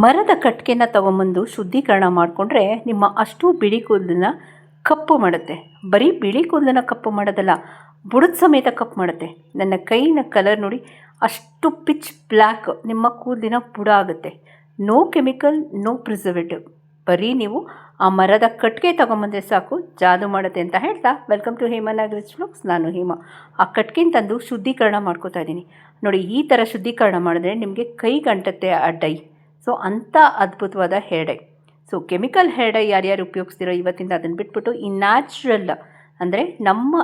ಮರದ ಕಟ್ಟಿಗೆನ ತಗೊಂಬಂದು ಶುದ್ಧೀಕರಣ ಮಾಡಿಕೊಂಡ್ರೆ ನಿಮ್ಮ ಅಷ್ಟು ಬಿಳಿ ಕೂದಲನ್ನ ಕಪ್ಪು ಮಾಡುತ್ತೆ. ಬರೀ ಬಿಳಿ ಕೂದಲನ್ನ ಕಪ್ಪು ಮಾಡೋದಲ್ಲ, ಬುಡದ ಸಮೇತ ಕಪ್ಪು ಮಾಡುತ್ತೆ. ನನ್ನ ಕೈನ ಕಲರ್ ನೋಡಿ, ಅಷ್ಟು ಪಿಚ್ ಬ್ಲ್ಯಾಕ್ ನಿಮ್ಮ ಕೂದಲಿನ ಬುಡ ಆಗುತ್ತೆ. No chemical, no preservative. ಬರೀ ನೀವು ಆ ಮರದ ಕಟ್ಟಿಗೆ ತೊಗೊಂಬಂದರೆ ಸಾಕು, ಜಾದು ಮಾಡುತ್ತೆ ಅಂತ ಹೇಳ್ತಾ, welcome to Hema Nagaraj vlogs. ನಾನು ಹೇಮಾ. ಆ ಕಟ್ಟಿಗೆನ ತಂದು ಶುದ್ಧೀಕರಣ ಮಾಡ್ಕೋತಾ ಇದ್ದೀನಿ ನೋಡಿ. ಈ ಥರ ಶುದ್ಧೀಕರಣ ಮಾಡಿದ್ರೆ ನಿಮಗೆ ಕೈಗೆ ಅಂಟುತ್ತೆ ಆ ಡೈ. ಸೊ ಅಂಥ ಅದ್ಭುತವಾದ hair dye. So chemical hair dye ಯಾರ್ಯಾರು ಉಪಯೋಗಿಸ್ತಿರೋ ಇವತ್ತಿಂದ ಅದನ್ನು ಬಿಟ್ಬಿಟ್ಟು ಈ ನ್ಯಾಚುರಲ್ ಅಂದರೆ ನಮ್ಮ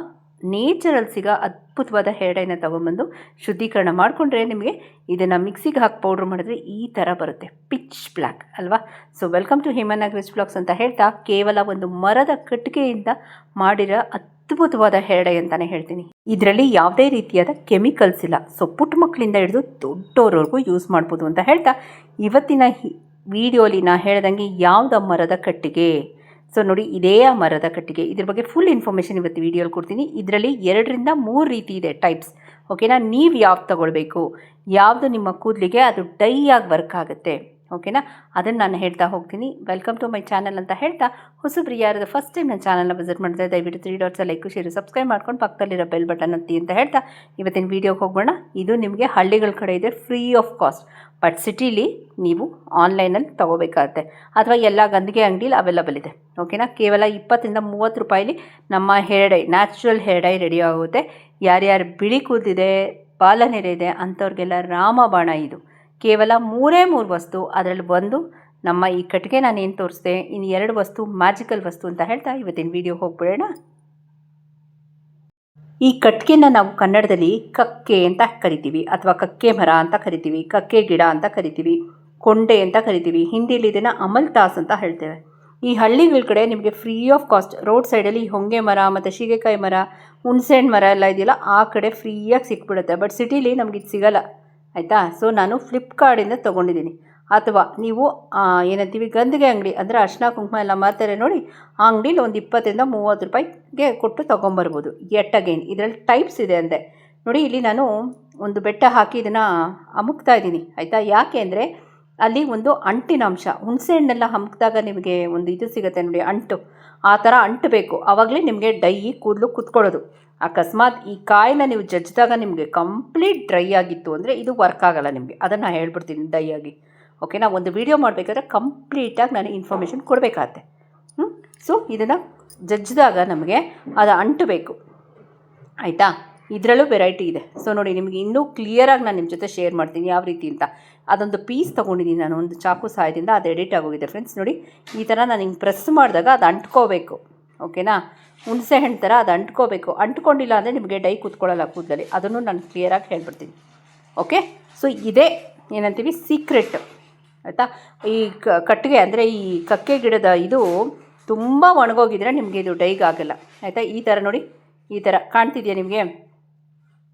ನೇಚರಲ್ಲಿ ಸಿಗೋ ಅದ್ಭುತವಾದ ಹೇರ್ ಡೈನ ತೊಗೊಂಬಂದು ಶುದ್ಧೀಕರಣ ಮಾಡಿಕೊಂಡ್ರೆ ನಿಮಗೆ ಇದನ್ನು ಮಿಕ್ಸಿಗೆ ಹಾಕಿ ಪೌಡ್ರ್ ಮಾಡಿದ್ರೆ ಈ ಥರ ಬರುತ್ತೆ, ಪಿಚ್ ಬ್ಲ್ಯಾಕ್ ಅಲ್ವಾ. So welcome to Hema Nagaraj vlogs ಅಂತ ಹೇಳ್ತಾ, ಕೇವಲ ಒಂದು ಮರದ ಕಟ್ಟಿಗೆಯಿಂದ ಮಾಡಿರೋ ಅದ್ಭುತವಾದ ಹೇರ್ ಡೈ ಅಂತಲೇ ಹೇಳ್ತೀನಿ. ಇದರಲ್ಲಿ ಯಾವುದೇ ರೀತಿಯಾದ ಕೆಮಿಕಲ್ಸ್ ಇಲ್ಲ. ಸೊ ಪುಟ್ಟ ಮಕ್ಕಳಿಂದ ಹಿಡಿದು ದೊಡ್ಡೋರವರೆಗೂ ಯೂಸ್ ಮಾಡ್ಬೋದು ಅಂತ ಹೇಳ್ತಾ, ಇವತ್ತಿನ ವಿಡಿಯೋಲಿ ನಾ ಹೇಳ್ದಂಗೆ ಯಾವ್ದು ಮರದ ಕಟ್ಟಿಗೆ. ಸೊ ನೋಡಿ, ಇದೇ ಆ ಮರದ ಕಟ್ಟಿಗೆ. ಇದ್ರ ಬಗ್ಗೆ ಫುಲ್ ಇನ್ಫಾರ್ಮೇಷನ್ ಇವತ್ತು ವಿಡಿಯೋಲಿ ಕೊಡ್ತೀನಿ. ಇದರಲ್ಲಿ 2 ರಿಂದ 3 ರೀತಿ ಇದೆ ಟೈಪ್ಸ್. ಓಕೆನಾ, ನೀವು ಯಾವ್ದು ತಗೊಳ್ಬೇಕು, ಯಾವುದು ನಿಮ್ಮ ಕೂದಲಿಗೆ ಅದು ಡೈ ಆಗಿ ವರ್ಕ್ ಆಗುತ್ತೆ, ಓಕೆನಾ, ಅದನ್ನು ನಾನು ಹೇಳ್ತಾ ಹೋಗ್ತೀನಿ. ವೆಲ್ಕಮ್ ಟು ಮೈ ಚಾನಲ್ ಅಂತ ಹೇಳ್ತಾ, ಹೊಸಬ್ರು ಯಾರದ ಫಸ್ಟ್ ಟೈಮ್ ನನ್ನ ಚಾನಲ್ನ ವಿಸಿಟ್ ಮಾಡಿದ್ರೆ ದಯವಿಟ್ಟು 3 ಡಾಟ್ಸ್ ಲೈಕ್ ಶೇರ್ ಸಬ್ಸ್ಕ್ರೈಬ್ ಮಾಡ್ಕೊಂಡು ಪಕ್ಕದಲ್ಲಿರೋ ಬೆಲ್ ಬಟನ್ ಒತ್ತಿ ಅಂತ ಹೇಳ್ತಾ ಇವತ್ತಿನ ವೀಡಿಯೋಗೆ ಹೋಗೋಣ. ಇದು ನಿಮಗೆ ಹಳ್ಳಿಗಳ ಕಡೆ ಇದೆ, ಫ್ರೀ ಆಫ್ ಕಾಸ್ಟ್. ಬಟ್ ಸಿಟೀಲಿ ನೀವು ಆನ್ಲೈನಲ್ಲಿ ತೊಗೋಬೇಕಾಗುತ್ತೆ, ಅಥವಾ ಎಲ್ಲ ಗಂದಿಗೆ ಅಂಗಡಿಲಿ ಅವೈಲಬಲ್ ಇದೆ. ಓಕೆನಾ, ಕೇವಲ 20 ರಿಂದ 30 ರೂಪಾಯಿಲಿ ನಮ್ಮ hair dye, natural hair dye ready ಆಗುತ್ತೆ. ಯಾರ್ಯಾರು ಬಿಳಿ ಕೂದಿದೆ, ಬಾಲನೆರೆ ಇದೆ ಅಂಥವ್ರಿಗೆಲ್ಲ ರಾಮಬಾಣ ಇದು. ಕೇವಲ 3 ವಸ್ತು, ಅದರಲ್ಲಿ ಒಂದು ನಮ್ಮ ಈ ಕಟ್ಟಿಗೆ ನಾನೇನು ತೋರಿಸ್ದೆ, ಇನ್ನು 2 ವಸ್ತು ಮ್ಯಾಜಿಕಲ್ ವಸ್ತು ಅಂತ ಹೇಳ್ತಾ ಇವತ್ತಿನ ವಿಡಿಯೋ ಹೋಗ್ಬಿಡೋಣ. ಈ ಕಟ್ಟಿಗೆನ ನಾವು ಕನ್ನಡದಲ್ಲಿ ಕಕ್ಕೆ ಅಂತ ಕರಿತೀವಿ, ಅಥವಾ ಕಕ್ಕೆ ಮರ ಅಂತ ಕರಿತೀವಿ, ಕಕ್ಕೆ ಗಿಡ ಅಂತ ಕರಿತೀವಿ, ಕೊಂಡೆ ಅಂತ ಕರಿತೀವಿ. ಹಿಂದಿಲಿ ಇದನ್ನು ಅಮಲ್ತಾಸ್ ಅಂತ ಹೇಳ್ತೇವೆ. ಈ ಹಳ್ಳಿಗಳ ಕಡೆ ನಿಮಗೆ ಫ್ರೀ ಆಫ್ ಕಾಸ್ಟ್ ರೋಡ್ ಸೈಡಲ್ಲಿ ಹೊಂಗೆ ಮರ ಮತ್ತು ಸೀಗೆಕಾಯಿ ಮರ, ಹುಣಸೆಹಣ್ಣು ಮರ ಎಲ್ಲ ಇದೆಯಲ್ಲ, ಆ ಕಡೆ ಫ್ರೀಯಾಗಿ ಸಿಕ್ಬಿಡುತ್ತೆ. ಬಟ್ ಸಿಟೀಲಿ ನಮ್ಗೆ ಇದು ಸಿಗೋಲ್ಲ, ಆಯಿತಾ. ಸೊ ನಾನು ಫ್ಲಿಪ್ಕಾರ್ಟಿಂದ ತೊಗೊಂಡಿದ್ದೀನಿ. ಅಥವಾ ನೀವು ಏನಂತೀವಿ ಗಂದಿಗೆ ಅಂಗಡಿ ಅಂದರೆ ಅರ್ಶಿನ ಕುಂಕುಮ ಎಲ್ಲ ಮಾರ್ತಾರೆ ನೋಡಿ, ಆ ಅಂಗಡೀಲಿ ಒಂದು 20 ರಿಂದ 30 ರೂಪಾಯಿಗೆ ಕೊಟ್ಟು ತೊಗೊಂಬರ್ಬೋದು. ಎಟ್ ಅಗೇನ್ ಇದರಲ್ಲಿ ಟೈಪ್ಸ್ ಇದೆ ಅಂದೆ ನೋಡಿ. ಇಲ್ಲಿ ನಾನು ಒಂದು ಬೆಟ್ಟ ಹಾಕಿ ಇದನ್ನು ಅಮುಕ್ತಾ ಇದ್ದೀನಿ, ಆಯಿತಾ. ಯಾಕೆ ಅಂದರೆ ಅಲ್ಲಿ ಒಂದು ಅಂಟಿನ ಅಂಶ, ಹುಣಸೆ ಹಣ್ಣೆಲ್ಲ ಅಮುಕ್ದಾಗ ನಿಮಗೆ ಒಂದು ಇದು ಸಿಗುತ್ತೆ ನೋಡಿ, ಅಂಟು. ಆ ಥರ ಅಂಟು ಬೇಕು, ಆವಾಗಲೇ ನಿಮಗೆ ಡೈ ಕೂದಲು ಕುತ್ಕೊಳ್ಳೋದು. ಅಕಸ್ಮಾತ್ ಈ ಕಾಯಿನ ನೀವು ಜಜ್ಜಿದಾಗ ನಿಮಗೆ ಕಂಪ್ಲೀಟ್ ಡ್ರೈ ಆಗಿತ್ತು ಅಂದರೆ ಇದು ವರ್ಕ್ ಆಗೋಲ್ಲ ನಿಮಗೆ. ಅದನ್ನು ಹೇಳ್ಬಿಡ್ತೀನಿ ಡೈ ಆಗಿ, ಓಕೆನಾ. ಒಂದು ವಿಡಿಯೋ ಮಾಡಬೇಕಾದ್ರೆ ಕಂಪ್ಲೀಟಾಗಿ ನಾನು ಇನ್ಫಾರ್ಮೇಷನ್ ಕೊಡಬೇಕಾಗತ್ತೆ. ಸೊ ಇದನ್ನು ಜಜ್ಜಿದಾಗ ನಮಗೆ ಅದು ಅಂಟು ಬೇಕು, ಆಯಿತಾ. ಇದರಲ್ಲೂ ವೆರೈಟಿ ಇದೆ. ಸೊ ನೋಡಿ, ನಿಮಗೆ ಇನ್ನೂ ಕ್ಲಿಯರಾಗಿ ನಾನು ನಿಮ್ಮ ಜೊತೆ ಶೇರ್ ಮಾಡ್ತೀನಿ ಯಾವ ರೀತಿ ಅಂತ. ಅದೊಂದು ಪೀಸ್ ತೊಗೊಂಡಿದ್ದೀನಿ ನಾನು, ಒಂದು ಚಾಕು ಸಹಾಯದಿಂದ. ಅದು ಎಡಿಟ್ ಆಗೋಗಿದೆ ಫ್ರೆಂಡ್ಸ್. ನೋಡಿ, ಈ ಥರ ನಾನು ಹಿಂಗೆ ಪ್ರೆಸ್ ಮಾಡಿದಾಗ ಅದು ಅಂಟ್ಕೋಬೇಕು, ಓಕೆನಾ. ಹುಣಸೆ ಹಣ್ಣು ಥರ ಅದು ಅಂಟ್ಕೋಬೇಕು. ಅಂಟ್ಕೊಂಡಿಲ್ಲ ಅಂದರೆ ನಿಮಗೆ ಡೈ ಕೂತ್ಕೊಳ್ಳಲ್ಲ ಕೂದಲಲ್ಲಿ. ಅದನ್ನು ನಾನು ಕ್ಲಿಯರಾಗಿ ಹೇಳ್ಬಿಡ್ತೀನಿ, ಓಕೆ. ಸೊ ಇದೇ ಏನಂತೀವಿ ಸೀಕ್ರೆಟ್, ಆಯಿತಾ. ಈ ಕಟ್ಟಿಗೆ ಅಂದರೆ ಈ ಕಕ್ಕೆ ಗಿಡದ ಇದು ತುಂಬ ಒಣಗೋಗಿದ್ರೆ ನಿಮಗೆ ಇದು ಡೈಗೆ ಆಗೋಲ್ಲ, ಆಯಿತಾ. ಈ ಥರ ನೋಡಿ, ಈ ಥರ ಕಾಣ್ತಿದೆಯಾ ನಿಮಗೆ.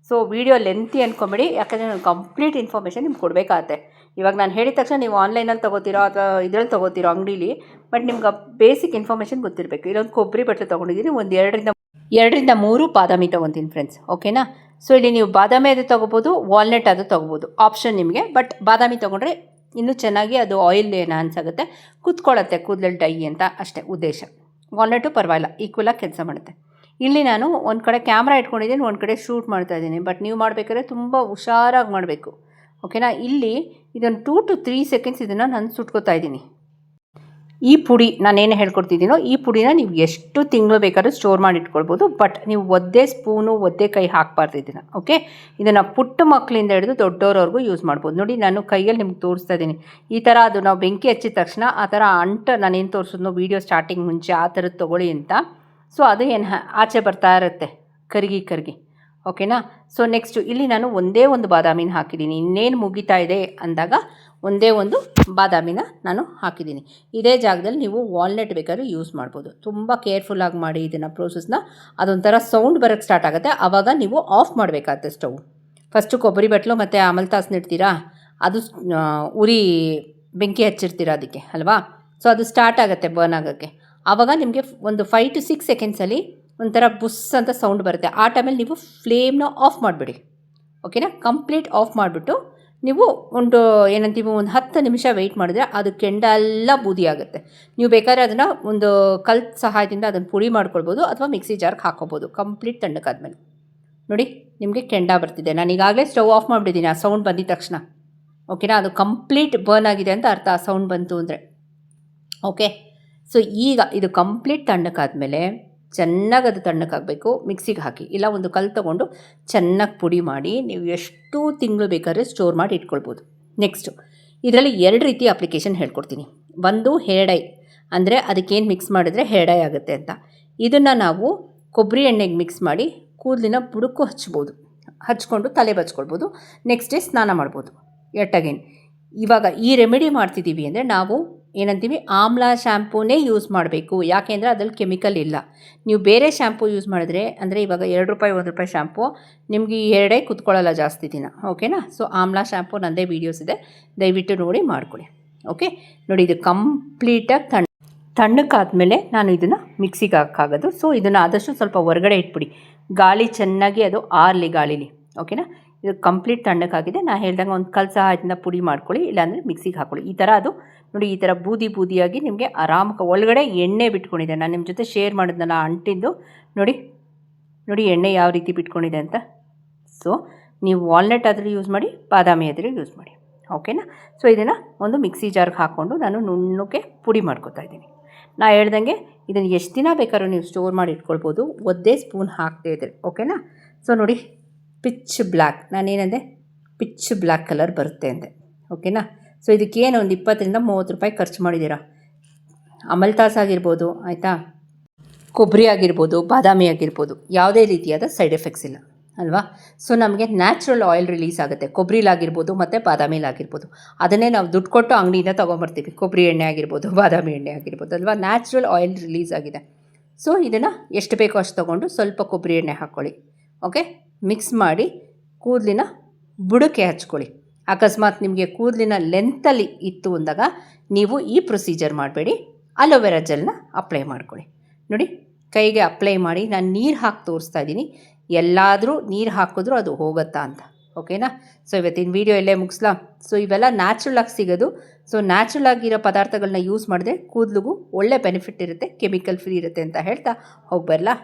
ಸೊ ವಿಡಿಯೋ ಲೆಂತಿ ಅಂದ್ಕೊಂಬೇಡಿ, ಯಾಕಂದರೆ ನಾನು ಕಂಪ್ಲೀಟ್ ಇನ್ಫಾರ್ಮೇಷನ್ ನಿಮ್ಗೆ ಕೊಡಬೇಕಾಗತ್ತೆ. ಇವಾಗ ನಾನು ಹೇಳಿದ ತಕ್ಷಣ ನೀವು ಆನ್ಲೈನಲ್ಲಿ ತೊಗೋತೀರೋ ಅಥವಾ ಇದರಲ್ಲಿ ತೊಗೋತೀರೋ ಅಂಗಡೀಲಿ, ಬಟ್ ನಿಮ್ಗೆ ಬೇಸಿಕ್ ಇನ್ಫಾರ್ಮೇಷನ್ ಗೊತ್ತಿರಬೇಕು. ಇಲ್ಲೊಂದು ಕೊಬ್ಬರಿ ಬಟ್ಟಲು ತೊಗೊಂಡಿದ್ದೀನಿ, ಒಂದು 2 ರಿಂದ 3 ಬಾದಾಮಿ ತೊಗೊತೀನಿ ಫ್ರೆಂಡ್ಸ್, ಓಕೆನಾ. ಸೊ ಇಲ್ಲಿ ನೀವು ಬಾದಾಮಿ ಅದು ತೊಗೋಬೋದು, ವಾಲ್ನಟ್ ಅದು ತೊಗೋಬೋದು, ಆಪ್ಷನ್ ನಿಮಗೆ. ಬಟ್ ಬಾದಾಮಿ ತೊಗೊಂಡ್ರೆ ಇನ್ನೂ ಚೆನ್ನಾಗಿ ಅದು ಆಯಿಲ್ ಎನ್ಹಾನ್ಸ್ ಆಗುತ್ತೆ, ಕುತ್ಕೊಳ್ಳುತ್ತೆ ಕೂದಲಲ್ಲಿ ಡೈ ಅಂತ ಅಷ್ಟೇ ಉದ್ದೇಶ. ವಾಲ್ನಟು ಪರವಾಗಿಲ್ಲ, ಈಕ್ವಲಾಗಿ ಕೆಲಸ ಮಾಡುತ್ತೆ. ಇಲ್ಲಿ ನಾನು ಒಂದು ಕಡೆ ಕ್ಯಾಮ್ರಾ ಇಟ್ಕೊಂಡಿದ್ದೀನಿ, ಒಂದು ಕಡೆ ಶೂಟ್ ಮಾಡ್ತಾಯಿದ್ದೀನಿ. ಬಟ್ ನೀವು ಮಾಡಬೇಕಾದ್ರೆ ತುಂಬ ಹುಷಾರಾಗಿ ಮಾಡಬೇಕು, ಓಕೆನಾ. ಇಲ್ಲಿ ಇದನ್ನು 2 to 3 ಸೆಕೆಂಡ್ಸ್ ಇದನ್ನು ನಾನು ಸುಟ್ಕೋತಾ ಇದ್ದೀನಿ. ಈ ಪುಡಿ ನಾನೇನು ಹೇಳ್ಕೊಡ್ತಿದ್ದೀನೋ ಈ ಪುಡಿನ ನೀವು ಎಷ್ಟು ತಿಂಗಳು ಬೇಕಾದ್ರೂ ಸ್ಟೋರ್ ಮಾಡಿ ಇಟ್ಕೊಳ್ಬೋದು. ಬಟ್ ನೀವು ಒದ್ದೆ ಸ್ಪೂನು, ಒದ್ದೆ ಕೈ ಹಾಕಬಾರ್ದು ಇದನ್ನು, ಓಕೆ. ಇದನ್ನು ಪುಟ್ಟ ಮಕ್ಕಳಿಂದ ಹಿಡಿದು ದೊಡ್ಡೋರವರೆಗೂ ಯೂಸ್ ಮಾಡ್ಬೋದು. ನೋಡಿ, ನಾನು ಕೈಯಲ್ಲಿ ನಿಮ್ಗೆ ತೋರಿಸ್ತಾ ಇದ್ದೀನಿ. ಈ ಥರ ಅದು ನಾವು ಬೆಂಕಿ ಹಚ್ಚಿದ ತಕ್ಷಣ ಆ ಥರ ಅಂಟು ನಾನೇನು ತೋರಿಸಿದ್ನೋ ವೀಡಿಯೋ ಸ್ಟಾರ್ಟಿಂಗ್ ಮುಂಚೆ ಆ ಥರದ್ದು ತೊಗೊಳ್ಳಿ ಅಂತ. ಸೊ ಅದು ಏನು ಆಚೆ ಬರ್ತಾ ಇರುತ್ತೆ ಕರಗಿ, ಓಕೆನಾ. ಸೊ ನೆಕ್ಸ್ಟು ಇಲ್ಲಿ ನಾನು ಒಂದೇ ಒಂದು ಬಾದಾಮಿನ ಹಾಕಿದ್ದೀನಿ. ಇನ್ನೇನು ಮುಗಿತಾ ಇದೆ ಅಂದಾಗ ಒಂದೇ ಒಂದು ಬಾದಾಮಿನ ನಾನು ಹಾಕಿದ್ದೀನಿ. ಇದೇ ಜಾಗದಲ್ಲಿ ನೀವು ವಾಲ್ನಟ್ ಬೇಕಾದ್ರೂ ಯೂಸ್ ಮಾಡ್ಬೋದು. ತುಂಬ ಕೇರ್ಫುಲ್ಲಾಗಿ ಮಾಡಿ ಇದನ್ನು ಪ್ರೋಸೆಸ್ನ. ಅದೊಂಥರ ಸೌಂಡ್ ಬರೋಕ್ಕೆ ಸ್ಟಾರ್ಟ್ ಆಗುತ್ತೆ, ಆವಾಗ ನೀವು ಆಫ್ ಮಾಡಬೇಕಾಗತ್ತೆ ಸ್ಟವ್. ಫಸ್ಟು ಕೊಬ್ಬರಿ ಬಟ್ಲು ಮತ್ತು ಅಮಲ್ತಾಸ್ನ ಇಡ್ತೀರಾ, ಅದು ಉರಿ ಬೆಂಕಿ ಹಚ್ಚಿರ್ತೀರ ಅದಕ್ಕೆ ಅಲ್ವಾ. ಸೊ ಅದು ಸ್ಟಾರ್ಟ್ ಆಗುತ್ತೆ ಬರ್ನ್ ಆಗೋಕ್ಕೆ. ಆವಾಗ ನಿಮಗೆ ಒಂದು 5 to 6 ಸೆಕೆಂಡ್ಸಲ್ಲಿ ಒಂಥರ ಬುಸ್ ಅಂತ ಸೌಂಡ್ ಬರುತ್ತೆ. ಆ ಟೈಮಲ್ಲಿ ನೀವು ಫ್ಲೇಮ್ನ ಆಫ್ ಮಾಡಿಬಿಡಿ, ಓಕೆನಾ. ಕಂಪ್ಲೀಟ್ ಆಫ್ ಮಾಡಿಬಿಟ್ಟು ನೀವು ಏನಂತೀವಿ ಒಂದು 10 ನಿಮಿಷ ವೆಯ್ಟ್ ಮಾಡಿದ್ರೆ ಅದು ಕೆಂಡ ಎಲ್ಲ ಬೂದಿ ಆಗುತ್ತೆ. ನೀವು ಬೇಕಾದ್ರೆ ಅದನ್ನು ಒಂದು ಕಲ್ಲು ಸಹಾಯದಿಂದ ಅದನ್ನು ಪುಡಿ ಮಾಡ್ಕೊಳ್ಬೋದು ಅಥವಾ ಮಿಕ್ಸಿ ಜಾರ್ಗೆ ಹಾಕ್ಕೋಬೋದು ಕಂಪ್ಲೀಟ್ ತಣ್ಣಗಾದ್ಮೇಲೆ. ನೋಡಿ ನಿಮಗೆ ಕೆಂಡ ಬರ್ತಿದೆ. ನಾನು ಈಗಾಗಲೇ ಸ್ಟವ್ ಆಫ್ ಮಾಡಿಬಿಟ್ಟಿದ್ದೀನಿ ಆ ಸೌಂಡ್ ಬಂದಿದ ತಕ್ಷಣ. ಓಕೆನಾ, ಅದು ಕಂಪ್ಲೀಟ್ ಬರ್ನ್ ಆಗಿದೆ ಅಂತ ಅರ್ಥ ಆ ಸೌಂಡ್ ಬಂತು ಅಂದರೆ. ಓಕೆ, ಸೊ ಈಗ ಇದು ಕಂಪ್ಲೀಟ್ ತಣ್ಣಗಾದ್ಮೇಲೆ ಚೆನ್ನಾಗಿ ಅದು ತಣ್ಣಗಾಗಬೇಕು. ಮಿಕ್ಸಿಗೆ ಹಾಕಿ ಇಲ್ಲ ಒಂದು ಕಲ್ಲು ತೊಗೊಂಡು ಚೆನ್ನಾಗಿ ಪುಡಿ ಮಾಡಿ ನೀವು ಎಷ್ಟು ತಿಂಗಳು ಬೇಕಾದ್ರೆ ಸ್ಟೋರ್ ಮಾಡಿ ಇಟ್ಕೊಳ್ಬೋದು. ನೆಕ್ಸ್ಟು ಇದರಲ್ಲಿ 2 ರೀತಿ ಅಪ್ಲಿಕೇಶನ್ ಹೇಳ್ಕೊಡ್ತೀನಿ. ಒಂದು ಹೇರ್ ಡೈ, ಅಂದರೆ ಅದಕ್ಕೇನು ಮಿಕ್ಸ್ ಮಾಡಿದ್ರೆ ಹೇರ್ ಡೈ ಆಗುತ್ತೆ ಅಂತ. ಇದನ್ನು ನಾವು ಕೊಬ್ಬರಿ ಎಣ್ಣೆಗೆ ಮಿಕ್ಸ್ ಮಾಡಿ ಕೂದಲಿನ ಬುಡಕ್ಕೂ ಹಚ್ಕೊಂಡು ತಲೆ ಬಚ್ಕೊಳ್ಬೋದು. ನೆಕ್ಸ್ಟ್ ಡೇ ಸ್ನಾನ ಮಾಡ್ಬೋದು ಎಟ್ ಅಗೇನ್. ಇವಾಗ ಈ ರೆಮಿಡಿ ಮಾಡ್ತಿದ್ದೀವಿ ಅಂದರೆ ನಾವು ಏನಂತೀವಿ ಆಮ್ಲ ಶ್ಯಾಂಪೂನೇ ಯೂಸ್ ಮಾಡಬೇಕು. ಯಾಕೆಂದರೆ ಅದ್ರಲ್ಲಿ ಕೆಮಿಕಲ್ ಇಲ್ಲ. ನೀವು ಬೇರೆ ಶ್ಯಾಂಪೂ ಯೂಸ್ ಮಾಡಿದ್ರೆ ಅಂದರೆ ಇವಾಗ ₹2 ₹1 ಶ್ಯಾಂಪೂ ನಿಮಗೆ ಈ ಹೇರ್ ಡೈ ಕುತ್ಕೊಳ್ಳಲ್ಲ ಜಾಸ್ತಿ ದಿನ. ಓಕೆನಾ, ಸೊ ಆಮ್ಲ ಶ್ಯಾಂಪೂ ನನ್ನದೇ ವೀಡಿಯೋಸ್ ಇದೆ, ದಯವಿಟ್ಟು ನೋಡಿ ಮಾಡ್ಕೊಳ್ಳಿ. ಓಕೆ, ನೋಡಿ ಇದು ಕಂಪ್ಲೀಟಾಗಿ ತಣ್ಣಕ್ಕಾದ್ಮೇಲೆ ನಾನು ಇದನ್ನು ಮಿಕ್ಸಿಗೆ ಹಾಕೋದು. ಸೊ ಇದನ್ನು ಆದಷ್ಟು ಸ್ವಲ್ಪ ಹೊರಗಡೆ ಇಟ್ಬಿಡಿ, ಗಾಳಿ ಚೆನ್ನಾಗಿ ಅದು ಆರಲಿ ಗಾಳೀಲಿ. ಓಕೆನಾ, ಇದು ಕಂಪ್ಲೀಟ್ ತಣ್ಣಕ್ಕಾಗಿದೆ. ನಾನು ಹೇಳ್ದಂಗೆ ಒಂದು ಕಲ್ಲು ಸಹಾಯದಿಂದ ಪುಡಿ ಮಾಡ್ಕೊಳ್ಳಿ, ಇಲ್ಲಾಂದರೆ ಮಿಕ್ಸಿಗೆ ಹಾಕ್ಕೊಳ್ಳಿ. ಈ ಥರ ಅದು ನೋಡಿ, ಈ ಥರ ಬೂದಿಯಾಗಿ ನಿಮಗೆ ಆರಾಮಾಗಿ ಒಳಗಡೆ ಎಣ್ಣೆ ಬಿಟ್ಕೊಂಡಿದೆ. ನಾನು ನಿಮ್ಮ ಜೊತೆ ಶೇರ್ ಮಾಡಿದ್ನಲ್ಲ ಅಂಟಿದ್ದು, ನೋಡಿ ಎಣ್ಣೆ ಯಾವ ರೀತಿ ಬಿಟ್ಕೊಂಡಿದೆ ಅಂತ. ಸೊ ನೀವು ವಾಲ್ನಟ್ ಆದರೂ ಯೂಸ್ ಮಾಡಿ, ಬಾದಾಮಿ ಆದರೂ ಯೂಸ್ ಮಾಡಿ. ಓಕೆನಾ, ಸೊ ಇದನ್ನು ಒಂದು ಮಿಕ್ಸಿ ಜಾರ್ಗೆ ಹಾಕ್ಕೊಂಡು ನಾನು ನುಣ್ಣಗೆ ಪುಡಿ ಮಾಡ್ಕೊತಾ ಇದ್ದೀನಿ. ನಾ ಹೇಳ್ದಂಗೆ ಇದನ್ನು ಎಷ್ಟು ದಿನ ಬೇಕಾದ್ರೂ ನೀವು ಸ್ಟೋರ್ ಮಾಡಿ ಇಟ್ಕೊಳ್ಬೋದು, ಒಂದೇ ಸ್ಪೂನ್ ಹಾಕ್ತಾ ಇದ್ದರೆ. ಓಕೆನಾ, ಸೊ ನೋಡಿ ಪಿಚ್ ಬ್ಲ್ಯಾಕ್, ನಾನೇನಂದೆ ಪಿಚ್ ಬ್ಲ್ಯಾಕ್ ಕಲರ್ ಬರುತ್ತೆ ಅಂದೆ. ಓಕೆನಾ, ಸೊ ಇದಕ್ಕೇನು ಒಂದು ₹20-30 ಖರ್ಚು ಮಾಡಿದ್ದೀರಾ. ಅಮಲ್ತಾಸ್ ಆಗಿರ್ಬೋದು, ಆಯಿತಾ, ಕೊಬ್ಬರಿ ಆಗಿರ್ಬೋದು, ಬಾದಾಮಿ ಆಗಿರ್ಬೋದು, ಯಾವುದೇ ರೀತಿಯಾದ ಸೈಡ್ ಎಫೆಕ್ಟ್ಸ್ ಇಲ್ಲ ಅಲ್ವಾ. ಸೊ ನಮಗೆ ನ್ಯಾಚುರಲ್ ಆಯಿಲ್ ರಿಲೀಸ್ ಆಗುತ್ತೆ ಕೊಬ್ಬರಿಲಾಗಿರ್ಬೋದು ಮತ್ತು ಬಾದಾಮಿಲಾಗಿರ್ಬೋದು. ಅದನ್ನೇ ನಾವು ದುಡ್ಡು ಕೊಟ್ಟು ಅಂಗಡಿಯಿಂದ ತೊಗೊಂಬರ್ತೀವಿ. ಕೊಬ್ಬರಿ ಎಣ್ಣೆ ಆಗಿರ್ಬೋದು, ಬಾದಾಮಿ ಎಣ್ಣೆ ಆಗಿರ್ಬೋದು ಅಲ್ವಾ, ನ್ಯಾಚುರಲ್ ಆಯಿಲ್ ರಿಲೀಸ್ ಆಗಿದೆ. ಸೊ ಇದನ್ನು ಎಷ್ಟು ಬೇಕೋ ಅಷ್ಟು ತೊಗೊಂಡು ಸ್ವಲ್ಪ ಕೊಬ್ಬರಿ ಎಣ್ಣೆ ಹಾಕ್ಕೊಳ್ಳಿ. ಓಕೆ, ಮಿಕ್ಸ್ ಮಾಡಿ ಕೂದಲಿನ ಬುಡಕ್ಕೆ ಹಚ್ಕೊಳ್ಳಿ. ಅಕಸ್ಮಾತ್ ನಿಮಗೆ ಕೂದಲಿನ ಲೆಂತಲ್ಲಿ ಇತ್ತು ಅಂದಾಗ ನೀವು ಈ ಪ್ರೊಸೀಜರ್ ಮಾಡಬೇಡಿ, ಅಲೋವೆರಾ ಜೆಲ್ನ ಅಪ್ಲೈ ಮಾಡ್ಕೊಳ್ಳಿ. ನೋಡಿ ಕೈಗೆ ಅಪ್ಲೈ ಮಾಡಿ ನಾನು ನೀರು ಹಾಕಿ ತೋರಿಸ್ತಾ ಇದ್ದೀನಿ. ಎಲ್ಲಾದರೂ ನೀರು ಹಾಕಿದ್ರೂ ಅದು ಹೋಗುತ್ತಾ ಅಂತ. ಓಕೆನಾ, ಸೊ ಇವತ್ತಿನ ವೀಡಿಯೋ ಇಲ್ಲೇ ಮುಗಿಸ್ಲಾ. ಸೊ ಇವೆಲ್ಲ ನ್ಯಾಚುರಲಾಗಿ ಸಿಗೋದು. ಸೊ ನ್ಯಾಚುರಲ್ ಆಗಿರೋ ಪದಾರ್ಥಗಳನ್ನ ಯೂಸ್ ಮಾಡಿದ್ರೆ ಕೂದಲಿಗೂ ಒಳ್ಳೆ ಬೆನಿಫಿಟ್ ಇರುತ್ತೆ, ಕೆಮಿಕಲ್ ಫ್ರೀ ಇರುತ್ತೆ ಅಂತ ಹೇಳ್ತಾ ಹೋಗಿ ಬರಲಾ.